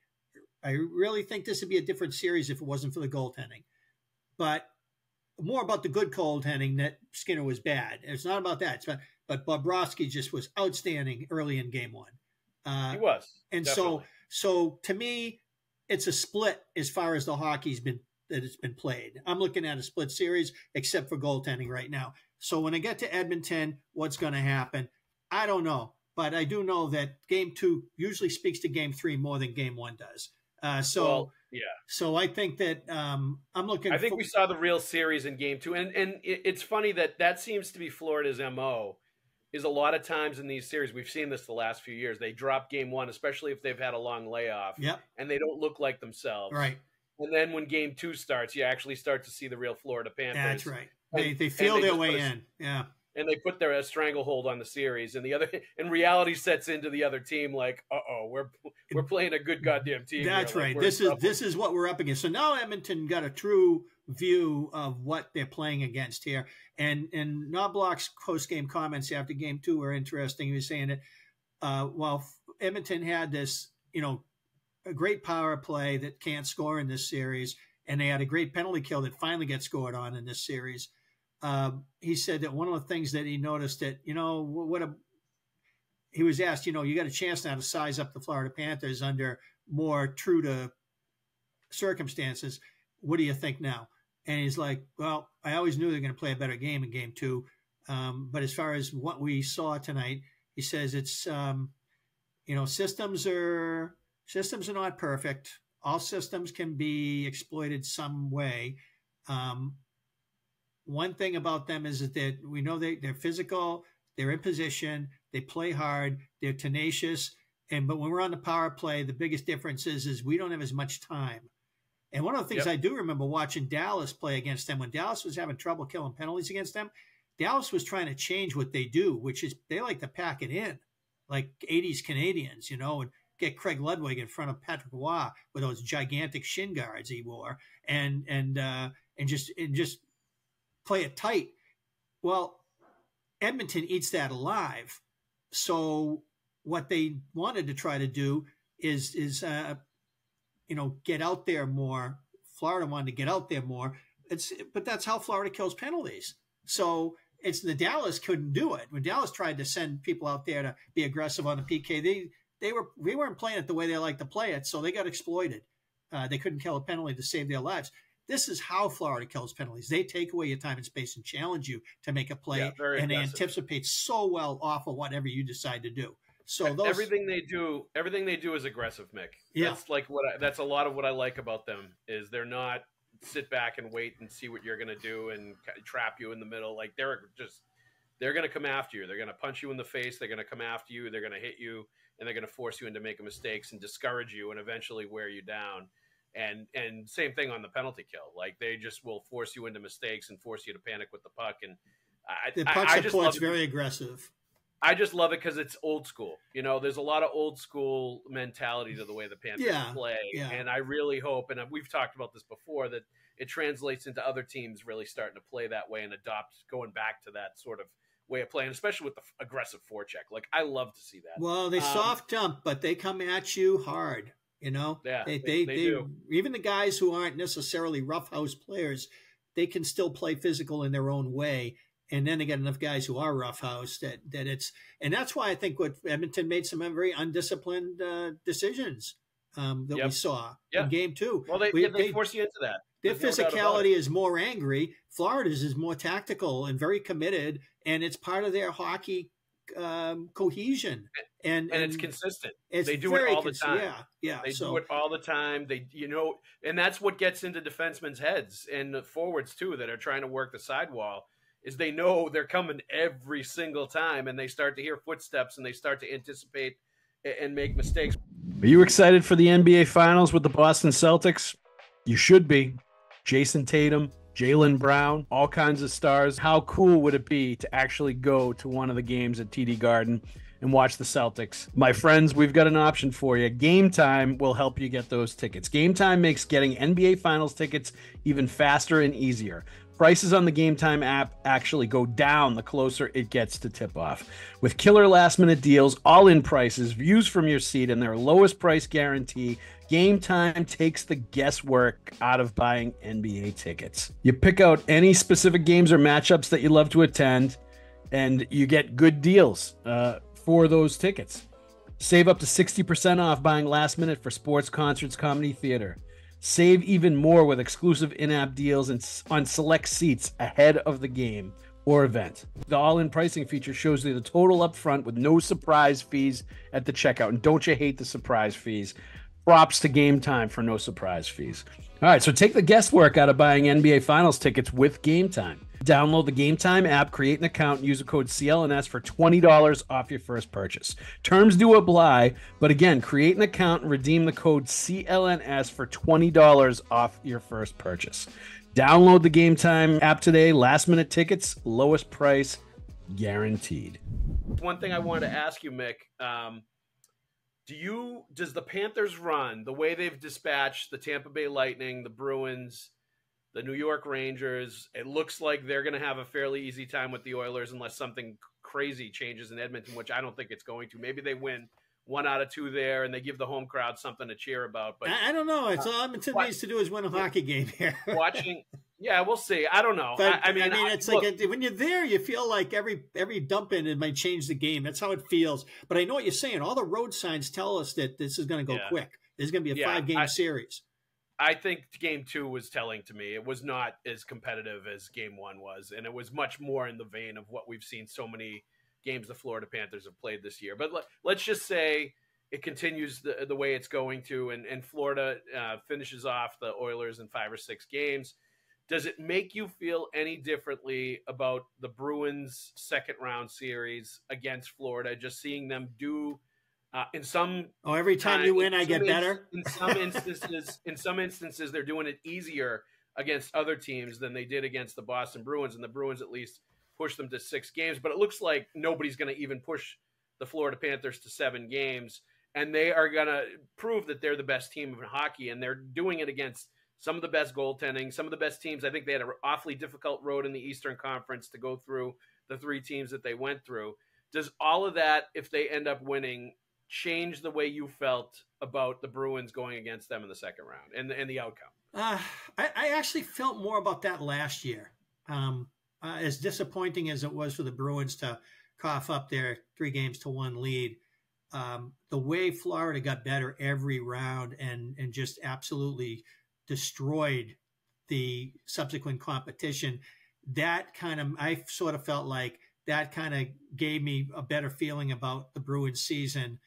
[SPEAKER 1] I really think this would be a different series if it wasn't for the goaltending. But more about the good goaltending, that Skinner was bad. It's not about that. But Bobrovsky just was outstanding early in Game 1.
[SPEAKER 2] He was,
[SPEAKER 1] and
[SPEAKER 2] definitely.
[SPEAKER 1] so to me, it's a split as far as the hockey's been. That it's been played. I'm looking at a split series, except for goaltending right now. So when I get to Edmonton, what's going to happen? I don't know, but I do know that Game 2 usually speaks to Game 3 more than Game 1 does. So I think that I'm looking.
[SPEAKER 2] I think we saw the real series in Game 2, and it's funny that seems to be Florida's MO. Is a lot of times in these series, we've seen this the last few years. They drop Game 1, especially if they've had a long layoff, and they don't look like themselves.
[SPEAKER 1] Right.
[SPEAKER 2] And then when Game 2 starts, you actually start to see the real Florida Panthers.
[SPEAKER 1] That's right. They feel their way in. Yeah.
[SPEAKER 2] and they put their stranglehold on the series, and reality sets into the other team like, we're playing a good goddamn team.
[SPEAKER 1] That's
[SPEAKER 2] here.
[SPEAKER 1] right.
[SPEAKER 2] Like,
[SPEAKER 1] This is what we're up against. So now Edmonton got a true view of what they're playing against here. And Knobloch's post-game comments after game 2 were interesting. He was saying that while Edmonton had this, a great power play that can't score in this series, and they had a great penalty kill that finally gets scored on in this series. He said that one of the things that he noticed that, he was asked, you got a chance now to size up the Florida Panthers under more true to circumstances. What do you think now? And he's like, well, I always knew they were going to play a better game in game 2. But as far as what we saw tonight, he says it's, systems are not perfect. All systems can be exploited some way. One thing about them is that we know they're physical, they're in position, they play hard, they're tenacious. But when we're on the power play, the biggest difference is we don't have as much time. And one of the things I do remember watching Dallas play against them, when Dallas was having trouble killing penalties against them, Dallas was trying to change what they do, which is they like to pack it in like 80s Canadians, and get Craig Ludwig in front of Petraglia with those gigantic shin guards he wore and just play it tight. Well, Edmonton eats that alive. So what they wanted to try to do is get out there more. Florida wanted to get out there more. But that's how Florida kills penalties. So it's the Dallas couldn't do it. When Dallas tried to send people out there to be aggressive on the PK, we weren't playing it the way they like to play it, so they got exploited. They couldn't kill a penalty to save their lives. This is how Florida kills penalties. They take away your time and space and challenge you to make a play, and they anticipate so well off of whatever you decide to do. So
[SPEAKER 2] everything they do is aggressive, Mick.
[SPEAKER 1] Yeah.
[SPEAKER 2] That's a lot of what I like about them is they're not sit back and wait and see what you're going to do and trap you in the middle. Like they're going to come after you. They're going to punch you in the face. They're going to come after you. They're going to hit you, and they're going to force you into making mistakes and discourage you and eventually wear you down. And same thing on the penalty kill. Like they just will force you into mistakes and force you to panic with the puck. And
[SPEAKER 1] the puck support's very aggressive.
[SPEAKER 2] I just love it because it's old school. There's a lot of old school mentality to the way the Panthers play. Yeah. And I really hope, and we've talked about this before, that it translates into other teams really starting to play that way and adopt going back to that sort of way of playing, especially with the aggressive forecheck. Like I love to see that.
[SPEAKER 1] Well, they soft dump, but they come at you hard.
[SPEAKER 2] Yeah,
[SPEAKER 1] they
[SPEAKER 2] do.
[SPEAKER 1] Even the guys who aren't necessarily roughhouse players, they can still play physical in their own way. And then they get enough guys who are roughhouse that and that's why I think what Edmonton made some very undisciplined decisions that we saw in game 2.
[SPEAKER 2] Well, they force you into that.
[SPEAKER 1] Their physicality is more angry. Florida's is more tactical and very committed, and it's part of their hockey cohesion. And
[SPEAKER 2] it's consistent. They do it all the time.
[SPEAKER 1] Yeah.
[SPEAKER 2] They do it all the time. And that's what gets into defensemen's heads and the forwards too that are trying to work the sidewall. Is they know they're coming every single time, and they start to hear footsteps, and they start to anticipate and make mistakes.
[SPEAKER 3] Are you excited for the NBA Finals with the Boston Celtics? You should be. Jason Tatum, Jaylen Brown, all kinds of stars. How cool would it be to actually go to one of the games at TD Garden and watch the Celtics? My friends, we've got an option for you. Game Time will help you get those tickets. Game Time makes getting NBA Finals tickets even faster and easier. Prices on the Game Time app actually go down the closer it gets to tip-off. With killer last-minute deals, all-in prices, views from your seat, and their lowest price guarantee, Game Time takes the guesswork out of buying NBA tickets. You pick out any specific games or matchups that you love to attend, and you get good deals for those tickets. Save up to 60% off buying last minute for sports, concerts, comedy, theater. Save even more with exclusive in-app deals on select seats ahead of the game or event. The all-in pricing feature shows you the total up front with no surprise fees at the checkout. And don't you hate the surprise fees? Props to Game Time for no surprise fees. All right, so take the guesswork out of buying NBA Finals tickets with Game Time. Download the Game Time app, create an account, and use the code CLNS for $20 off your first purchase. Terms do apply, but again, create an account and redeem the code CLNS for $20 off your first purchase. Download the Game Time app today. Last minute tickets, lowest price guaranteed.
[SPEAKER 2] One thing I wanted to ask you, Mick, does the Panthers run the way they've dispatched the Tampa Bay Lightning, the Bruins, the New York Rangers? It looks like they're going to have a fairly easy time with the Oilers unless something crazy changes in Edmonton, which I don't think it's going to. Maybe they win 1 out of 2 there and they give the home crowd something to cheer about. But
[SPEAKER 1] I don't know. It's all Edmonton needs to do is win a hockey game here.
[SPEAKER 2] Yeah, we'll see. I don't know.
[SPEAKER 1] But, I mean, it's look, like when you're there, you feel like every dump in it might change the game. That's how it feels. But I know what you're saying. All the road signs tell us that this is going to go quick. There's going to be a 5-game series.
[SPEAKER 2] I think game 2 was telling to me. It was not as competitive as game 1 was, and it was much more in the vein of what we've seen so many games the Florida Panthers have played this year. But let's just say it continues the way it's going to, and Florida finishes off the Oilers in 5 or 6 games. Does it make you feel any differently about the Bruins' second-round series against Florida, just seeing them do in some
[SPEAKER 1] every time you win, I get better?
[SPEAKER 2] In some instances, they're doing it easier against other teams than they did against the Boston Bruins, and the Bruins at least pushed them to 6 games. But it looks like nobody's going to even push the Florida Panthers to 7 games, and they are going to prove that they're the best team in hockey, and they're doing it against some of the best goaltending, some of the best teams. I think they had an awfully difficult road in the Eastern Conference to go through the 3 teams that they went through. Does all of that, if they end up winning, change the way you felt about the Bruins going against them in the second round and the outcome?
[SPEAKER 1] I actually felt more about that last year. As disappointing as it was for the Bruins to cough up their 3-1 lead, the way Florida got better every round and just absolutely destroyed the subsequent competition, I sort of felt like that kind of gave me a better feeling about the Bruins season.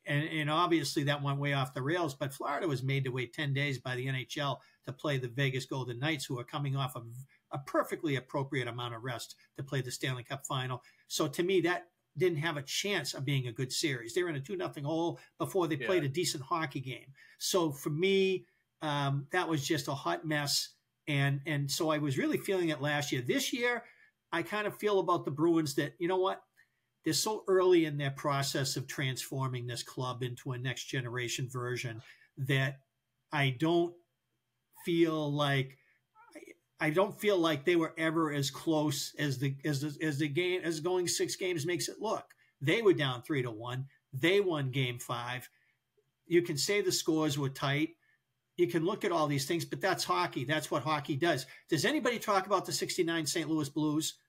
[SPEAKER 1] And obviously that went way off the rails, but Florida was made to wait 10 days by the NHL to play the Vegas Golden Knights, who are coming off of a perfectly appropriate amount of rest to play the Stanley Cup Final. So to me, that didn't have a chance of being a good series. They were in a 2-0 hole before they played a decent hockey game. So for me, that was just a hot mess. And so I was really feeling it last year. This year, I kind of feel about the Bruins that, you know what? They're so early in their process of transforming this club into a next generation version that I don't feel like they were ever as close as the game, as going 6 games makes it look. They were down 3-1. They won game 5. You can say the scores were tight. You can look at all these things, but that's hockey. That's what hockey does. Does anybody talk about the '69 St. Louis Blues?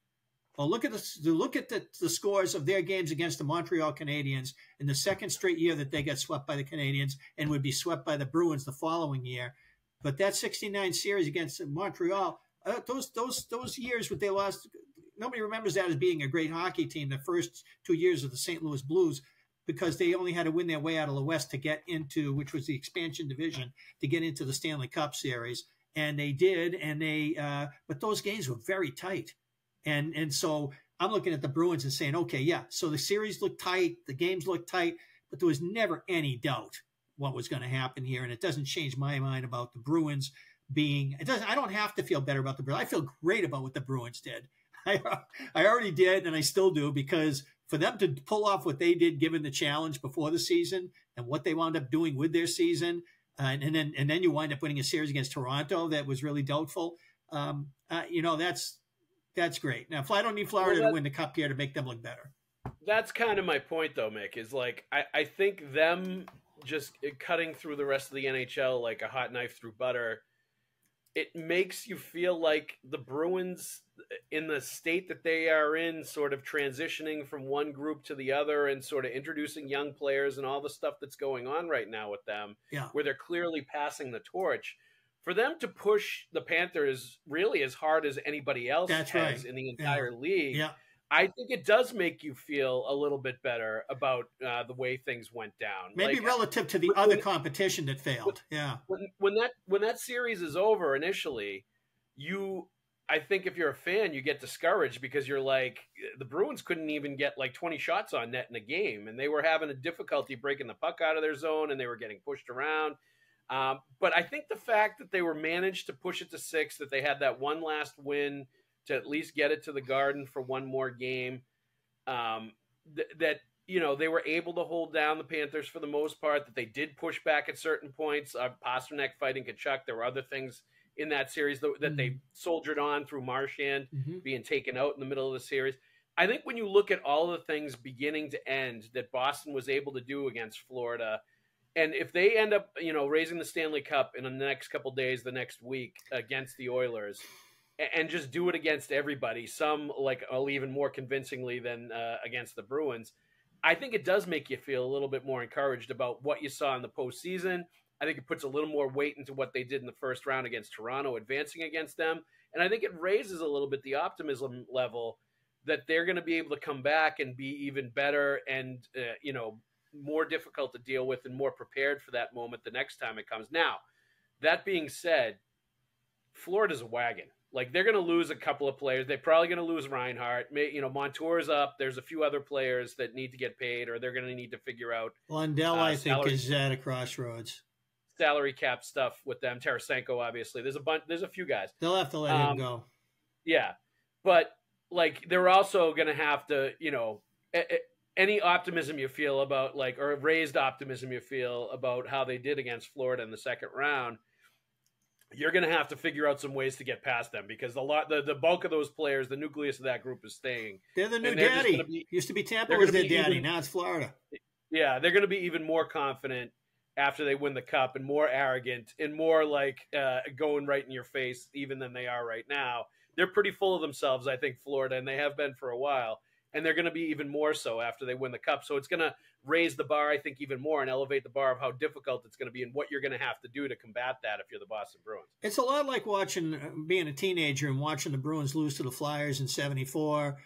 [SPEAKER 1] Well, look at the scores of their games against the Montreal Canadiens in the second straight year that they got swept by the Canadiens and would be swept by the Bruins the following year. But that '69 series against Montreal, those years when they lost, nobody remembers that as being a great hockey team. The first 2 years of the St. Louis Blues, because they only had to win their way out of the West to get into, which was the expansion division, to get into the Stanley Cup Series, and they did. But those games were very tight. And so I'm looking at the Bruins and saying, okay, yeah, so the series looked tight, the games looked tight, but there was never any doubt what was going to happen here. And it doesn't change my mind about the Bruins I don't have to feel better about the Bruins. I feel great about what the Bruins did. I already did, and I still do, because for them to pull off what they did, given the challenge before the season and what they wound up doing with their season, and then you wind up winning a series against Toronto that was really doubtful. That's great. Now, I don't need Florida to win the cup here to make them look better.
[SPEAKER 2] That's kind of my point, though, Mick, is like I think them just cutting through the rest of the NHL like a hot knife through butter, it makes you feel like the Bruins, in the state that they are in, sort of transitioning from one group to the other and sort of introducing young players and all the stuff that's going on right now with them, where they're clearly passing the torch. For them to push the Panthers really as hard as anybody else has in the entire league, I think it does make you feel a little bit better about the way things went down.
[SPEAKER 1] Maybe relative to the other competition that failed.
[SPEAKER 2] When that series is over initially, I think if you're a fan, you get discouraged because you're like, the Bruins couldn't even get like 20 shots on net in a game, and they were having a difficulty breaking the puck out of their zone, and they were getting pushed around. But I think the fact that they were managed to push it to 6, that they had that one last win to at least get it to the Garden for one more game. That they were able to hold down the Panthers for the most part, that they did push back at certain points. Pasternak fighting Kachuk. There were other things in that series that they soldiered on through Marchand being taken out in the middle of the series. I think when you look at all the things beginning to end that Boston was able to do against Florida, and if they end up, raising the Stanley Cup in the next couple days, the next week against the Oilers, and just do it against everybody, some even more convincingly than against the Bruins, I think it does make you feel a little bit more encouraged about what you saw in the postseason. I think it puts a little more weight into what they did in the first round against Toronto, advancing against them. And I think it raises a little bit the optimism level that they're going to be able to come back and be even better and, more difficult to deal with and more prepared for that moment the next time it comes. Now, that being said, Florida's a wagon. They're going to lose a couple of players. They're probably going to lose Reinhart. Montour's up. There's a few other players that need to get paid, or they're going to need to figure out.
[SPEAKER 1] Lundell, I think, is at a crossroads.
[SPEAKER 2] Salary cap stuff with them. Tarasenko, obviously. There's a few guys.
[SPEAKER 1] They'll have to let him go.
[SPEAKER 2] Yeah, but they're also going to have to, any optimism you feel about or raised optimism you feel about how they did against Florida in the second round, you're going to have to figure out some ways to get past them, because the bulk of those players, the nucleus of that group, is staying.
[SPEAKER 1] They're the new daddy. Used to be Tampa was their daddy. Now it's Florida.
[SPEAKER 2] Yeah, they're going to be even more confident after they win the Cup, and more arrogant, and more going right in your face even than they are right now. They're pretty full of themselves, I think, Florida, and they have been for a while. And they're going to be even more so after they win the Cup. So it's going to raise the bar, I think, even more, and elevate the bar of how difficult it's going to be and what you're going to have to do to combat that if you're the Boston Bruins.
[SPEAKER 1] It's a lot like being a teenager and watching the Bruins lose to the Flyers in '74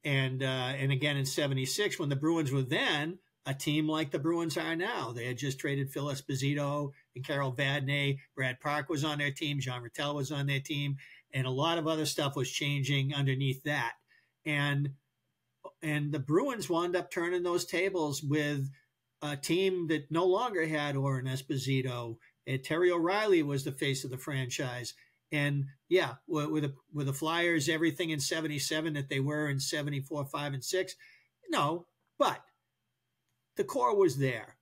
[SPEAKER 1] and again in '76, when the Bruins were then a team like the Bruins are now. They had just traded Phil Esposito and Carol Vadnais. Brad Park was on their team. Jean Rattel was on their team. And a lot of other stuff was changing underneath that. And the Bruins wound up turning those tables with a team that no longer had Oren Esposito. And Terry O'Reilly was the face of the franchise. And yeah, with the Flyers, everything in '77 that they were in '74, '5, and '6, no, but the core was there.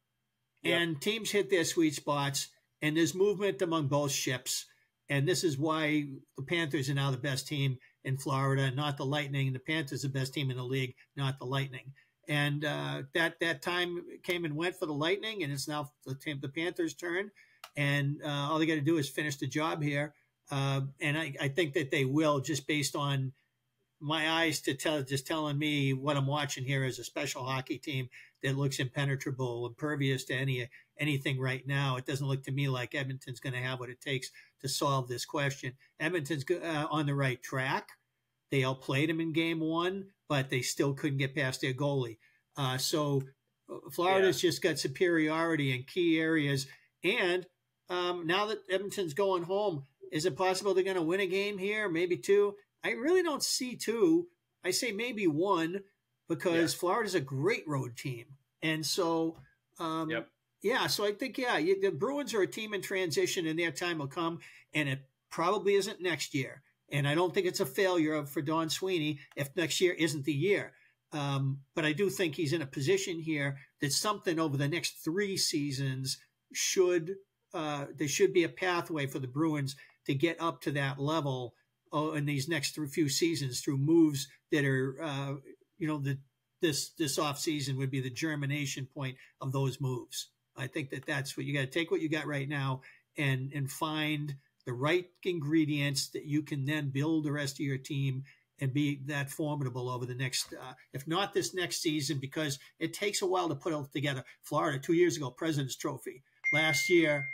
[SPEAKER 1] Yep. And teams hit their sweet spots, and there's movement among both ships. And this is why the Panthers are now the best team in Florida, not the Lightning. The Panthers are the best team in the league, not the Lightning. And that time came and went for the Lightning, and it's now the Panthers' turn. And all they got to do is finish the job here. And I think that they will, just based on my eyes just telling me what I'm watching here as a special hockey team that looks impenetrable, impervious to anything right now. It doesn't look to me like Edmonton's going to have what it takes to solve this question. Edmonton's on the right track. They outplayed them in game one, but they still couldn't get past their goalie. So Florida's just got superiority in key areas. And now that Edmonton's going home, is it possible they're going to win a game here? Maybe two? I really don't see two. I say maybe one, because Florida's a great road team. And so, so I think, the Bruins are a team in transition, and their time will come, and it probably isn't next year. And I don't think it's a failure for Don Sweeney if next year isn't the year. But I do think he's in a position here that something over the next 3 seasons there should be a pathway for the Bruins to get up to that level in these next few seasons through moves that are, this off season would be the germination point of those moves. I think that's what you got to take what you got right now and find the right ingredients that you can then build the rest of your team and be that formidable over the next, if not this next season, because it takes a while to put it together. Florida 2 years ago, President's Trophy. Last year,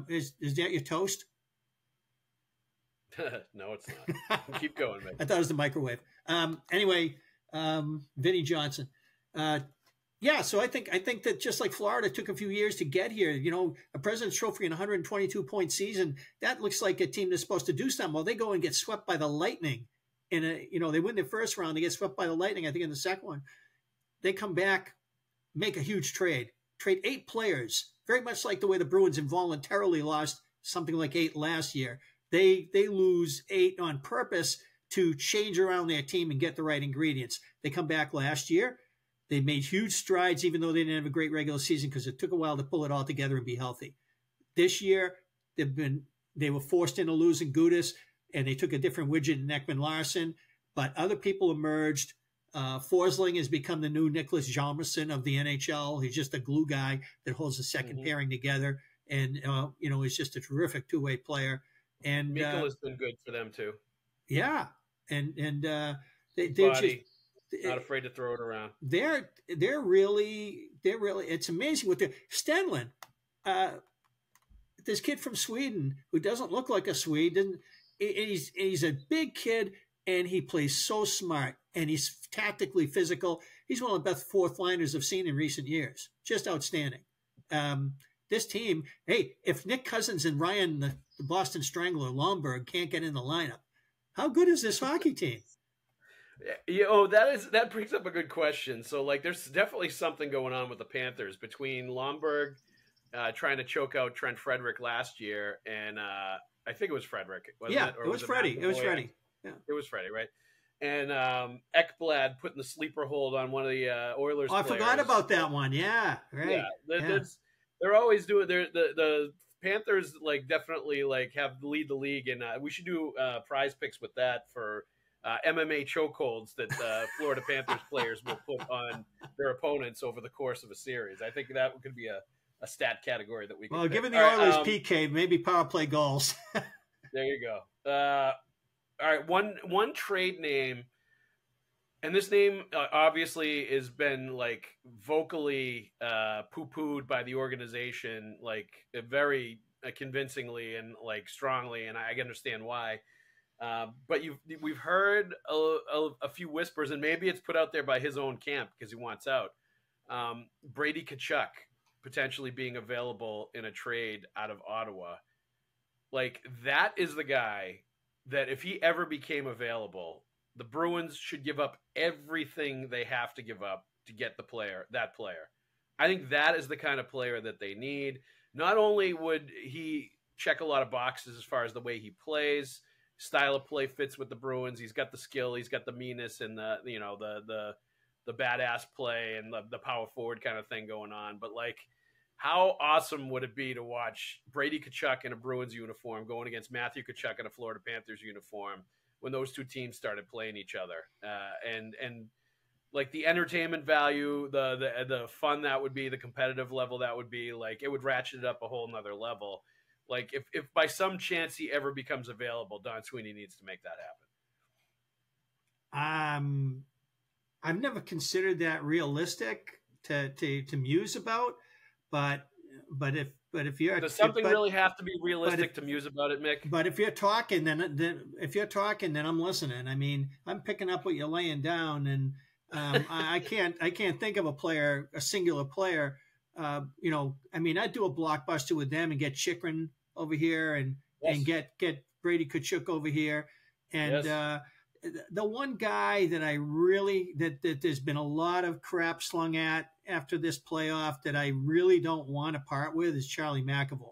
[SPEAKER 1] is that your toast?
[SPEAKER 2] No, it's not. Keep going, man.
[SPEAKER 1] I thought it was the microwave. Anyway, Vinnie Johnson. So I think that just like Florida took a few years to get here, a President's Trophy in a 122-point season, that looks like a team that's supposed to do something. Well, they go and get swept by the Lightning. They win their first round. They get swept by the Lightning, I think, in the second one. They come back, make a huge trade 8 players, very much like the way the Bruins involuntarily lost something like 8 last year. they lose 8 on purpose to change around their team and get the right ingredients. They come back last year. They made huge strides, even though they didn't have a great regular season, because it took a while to pull it all together and be healthy. This year, they were forced into losing Gudis, and they took a different widget in Ekman Larson, but other people emerged. Forsling has become the new Nicholas Hjalmarsson of the NHL. He's just a glue guy that holds the second pairing together, and he's just a terrific two-way player. And
[SPEAKER 2] Mikkel has been good for them too.
[SPEAKER 1] Yeah, and they're
[SPEAKER 2] just not afraid to throw it around.
[SPEAKER 1] They're really. It's amazing what they're Stenlund. This kid from Sweden who doesn't look like a Swede, he's a big kid, and he plays so smart, and he's tactically physical. He's one of the best fourth liners I've seen in recent years. Just outstanding. This team, hey, if Nick Cousins and Ryan, the Boston Strangler, Lomberg can't get in the lineup, how good is this hockey team?
[SPEAKER 2] That brings up a good question. So, like, there's definitely something going on with the Panthers between Lomberg trying to choke out Trent Frederick last year, and I think it was Frederick, wasn't it? Or
[SPEAKER 1] it was Freddie. It was Freddie. Yeah.
[SPEAKER 2] It was Freddie, right? And Ekblad putting the sleeper hold on one of the Oilers.
[SPEAKER 1] Oh, I forgot about that one. Yeah, right.
[SPEAKER 2] Yeah, they're always doing. The Panthers definitely have lead the league, and we should do prize picks with that for MMA chokeholds that Florida Panthers players will put on their opponents over the course of a series. I think that could be a stat category that we can.
[SPEAKER 1] Well, given the Oilers PK, maybe power play goals.
[SPEAKER 2] There you go. All right, one trade name, and this name obviously has been vocally poo-pooed by the organization, very convincingly and strongly, and I understand why. But we've heard a few whispers, and maybe it's put out there by his own camp because he wants out. Brady Tkachuk potentially being available in a trade out of Ottawa. That is the guy that if he ever became available, the Bruins should give up everything they have to give up to get that player. I think that is the kind of player that they need. Not only would he check a lot of boxes as far as the way he plays, style of play fits with the Bruins. He's got the skill, he's got the meanness and the badass play and the power forward kind of thing going on. But how awesome would it be to watch Brady Tkachuk in a Bruins uniform going against Matthew Tkachuk in a Florida Panthers uniform when those two teams started playing each other? And the entertainment value, the fun that would be, the competitive level that would be, it would ratchet it up a whole nother level. If by some chance he ever becomes available, Don Sweeney needs to make that
[SPEAKER 1] happen. I've never considered that realistic to muse about. But if you're
[SPEAKER 2] does something really have to be realistic to muse about it, Mick?
[SPEAKER 1] But if you're talking, then I'm listening. I mean, I'm picking up what you're laying down, and I can't think of a singular player. I mean, I'd do a blockbuster with them and get Chychrun over here and get Brady Tkachuk over here, and the one guy that I really that there's been a lot of crap slung at after this playoff that I really don't want to part with is Charlie McAvoy.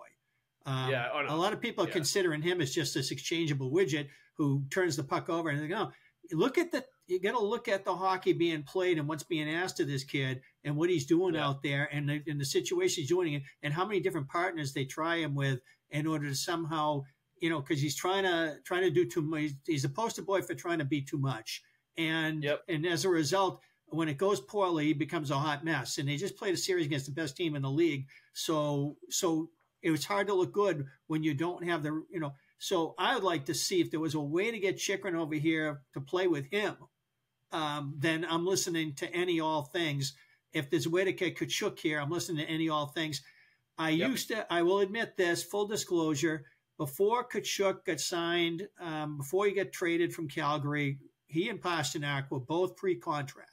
[SPEAKER 1] A lot of people are considering him as just this exchangeable widget who turns the puck over, and they go, you got to look at the hockey being played and what's being asked of this kid and what he's doing out there and the situation he's doing it and how many different partners they try him with in order to somehow, because he's trying to do too much. He's a poster boy for trying to be too much. And as a result, when it goes poorly, he becomes a hot mess. And they just played a series against the best team in the league. So it was hard to look good when you don't have so I would like to see if there was a way to get Chychrun over here to play with him. Then I'm listening to all things. If there's a way to get Tkachuk here, I'm listening to all things. I will admit this, full disclosure, before Tkachuk got signed, before he got traded from Calgary, he and Pasternak were both pre-contract.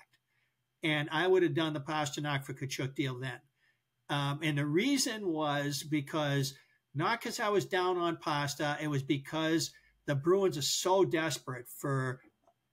[SPEAKER 1] And I would have done the Pasternak for Tkachuk deal then. And the reason was not because I was down on Pasta, it was because the Bruins are so desperate for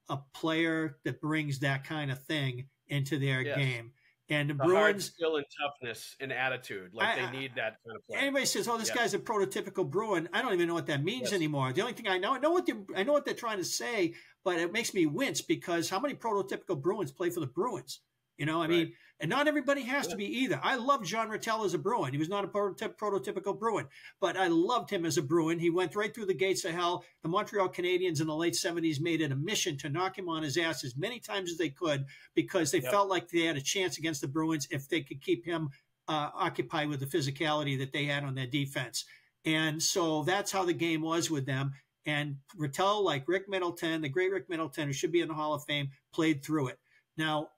[SPEAKER 1] a player that brings that kind of thing into their game. And the
[SPEAKER 2] hard
[SPEAKER 1] Bruins,
[SPEAKER 2] skill and toughness and attitude, like they need that kind of play.
[SPEAKER 1] Anybody says, "Oh, this guy's a prototypical Bruin," I don't even know what that means anymore. The only thing I know what they're trying to say, but it makes me wince because how many prototypical Bruins play for the Bruins? I mean, and not everybody has to be either. I love John Rattel as a Bruin. He was not a prototypical Bruin, but I loved him as a Bruin. He went right through the gates of hell. The Montreal Canadiens in the late 70s made it a mission to knock him on his ass as many times as they could because they felt like they had a chance against the Bruins if they could keep him occupied with the physicality that they had on their defense. And so that's how the game was with them. And Rattel, like Rick Middleton, the great Rick Middleton, who should be in the Hall of Fame, played through it. Now,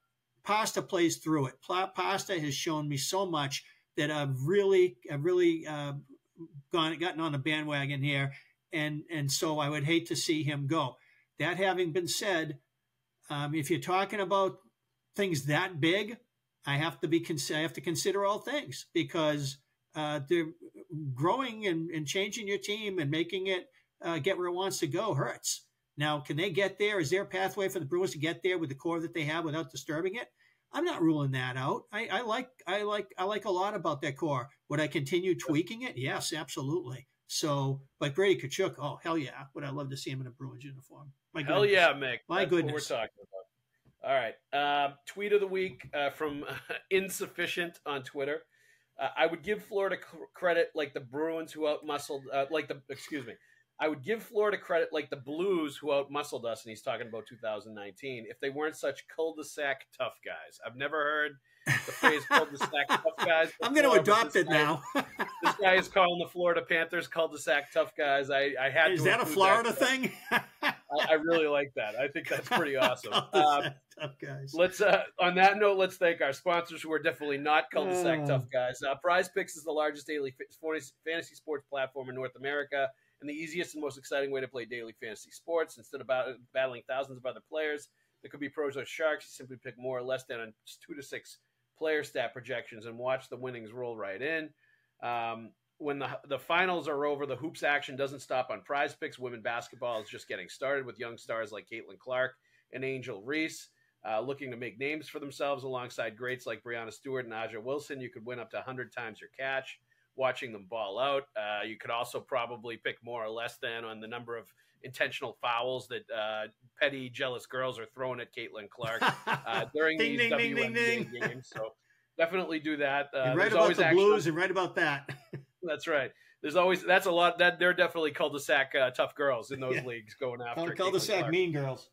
[SPEAKER 1] Pasta plays through it. Pasta has shown me so much that I've really gotten on the bandwagon here, and so I would hate to see him go. That having been said, if you're talking about things that big, I have to consider all things because they're growing and changing your team and making it get where it wants to go hurts. Now, can they get there? Is there a pathway for the Bruins to get there with the core that they have without disturbing it? I'm not ruling that out. I like a lot about that core. Would I continue tweaking it? Yes, absolutely. So, but Brady Tkachuk, oh hell yeah! Would I love to see him in a Bruins uniform?
[SPEAKER 2] Hell yeah, Mick.
[SPEAKER 1] That's goodness.
[SPEAKER 2] What we're talking about. All right. Tweet of the week from Insufficient on Twitter. I would give Florida credit like the Bruins who outmuscled, I would give Florida credit like the Blues who outmuscled us, and he's talking about 2019, if they weren't such cul-de-sac tough guys. I've never heard the phrase cul-de-sac tough guys before,
[SPEAKER 1] I'm going to adopt it now.
[SPEAKER 2] This guy is calling the Florida Panthers cul-de-sac tough guys. I had
[SPEAKER 1] Is that a Florida thing?
[SPEAKER 2] I really like that. I think that's pretty awesome.
[SPEAKER 1] Tough guys.
[SPEAKER 2] Let's on that note, let's thank our sponsors who are definitely not cul-de-sac tough guys. Prize Picks is the largest daily fantasy sports platform in North America and the easiest and most exciting way to play daily fantasy sports. Instead of battling thousands of other players that could be pros or sharks, you simply pick more or less than 2 to 6 player stat projections and watch the winnings roll right in. When the finals are over, the hoops action doesn't stop on Prize Picks. Women basketball is just getting started with young stars like Caitlin Clark and Angel Reese looking to make names for themselves alongside greats like Breanna Stewart and Aja Wilson. You could win up to 100 times your catch watching them ball out. You could also probably pick more or less than on the number of intentional fouls that petty, jealous girls are throwing at Caitlin Clark during these WNBA games. So definitely do that.
[SPEAKER 1] You're right about the Blues and right about that.
[SPEAKER 2] That's right. That's a lot. That they're definitely cul-de-sac tough girls in those leagues going after
[SPEAKER 1] cul-de-sac mean girls.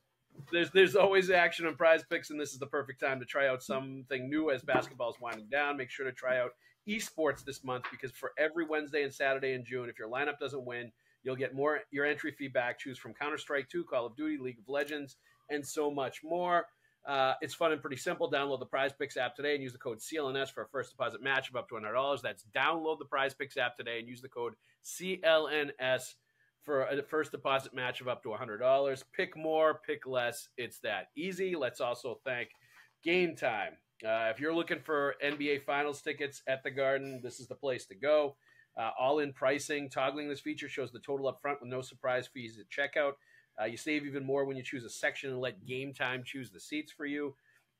[SPEAKER 2] There's always action on Prize Picks, and this is the perfect time to try out something new as basketball is winding down. Make sure to try out esports this month because for every Wednesday and Saturday in June, if your lineup doesn't win, you'll get your entry fee back. Choose from Counter-Strike 2, Call of Duty, League of Legends, and so much more. It's fun and pretty simple. Download the Prize Picks app today and use the code CLNS for a first deposit match of up to $100. That's download the Prize Picks app today and use the code CLNS for a first deposit match of up to $100. Pick more, pick less. It's that easy. Let's also thank Game Time. If you're looking for NBA Finals tickets at the Garden, this is the place to go. All-in pricing. Toggling this feature shows the total up front with no surprise fees at checkout. You save even more when you choose a section and let Game Time choose the seats for you.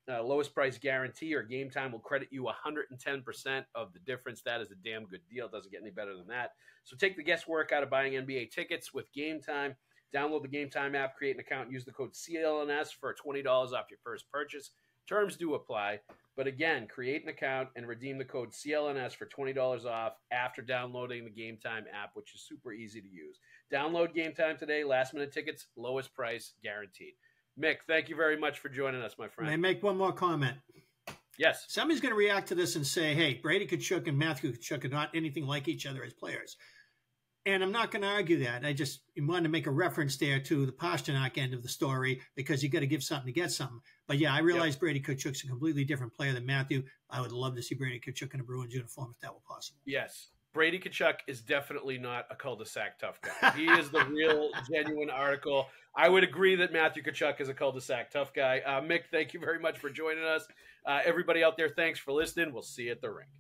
[SPEAKER 2] Lowest price guarantee or Game Time will credit you 110% of the difference. That is a damn good deal. It doesn't get any better than that. So take the guesswork out of buying NBA tickets with Game Time. Download the Game Time app, create an account, and use the code CLNS for $20 off your first purchase. Terms do apply. But again, create an account and redeem the code CLNS for $20 off after downloading the Game Time app, which is super easy to use. Download Game Time today. Last-minute tickets, lowest price guaranteed. Mick, thank you very much for joining us, my friend.
[SPEAKER 1] May I make one more comment?
[SPEAKER 2] Yes.
[SPEAKER 1] Somebody's going to react to this and say, hey, Brady Tkachuk and Matthew Tkachuk are not anything like each other as players. And I'm not going to argue that. I just wanted to make a reference there to the Pasternak end of the story because you got to give something to get something. But yeah, I realize Brady Tkachuk's a completely different player than Matthew. I would love to see Brady Tkachuk in a Bruins uniform if that were possible.
[SPEAKER 2] Yes. Brady Tkachuk is definitely not a cul-de-sac tough guy. He is the real, genuine article. I would agree that Matthew Tkachuk is a cul-de-sac tough guy. Mick, thank you very much for joining us. Everybody out there, thanks for listening. We'll see you at the rink.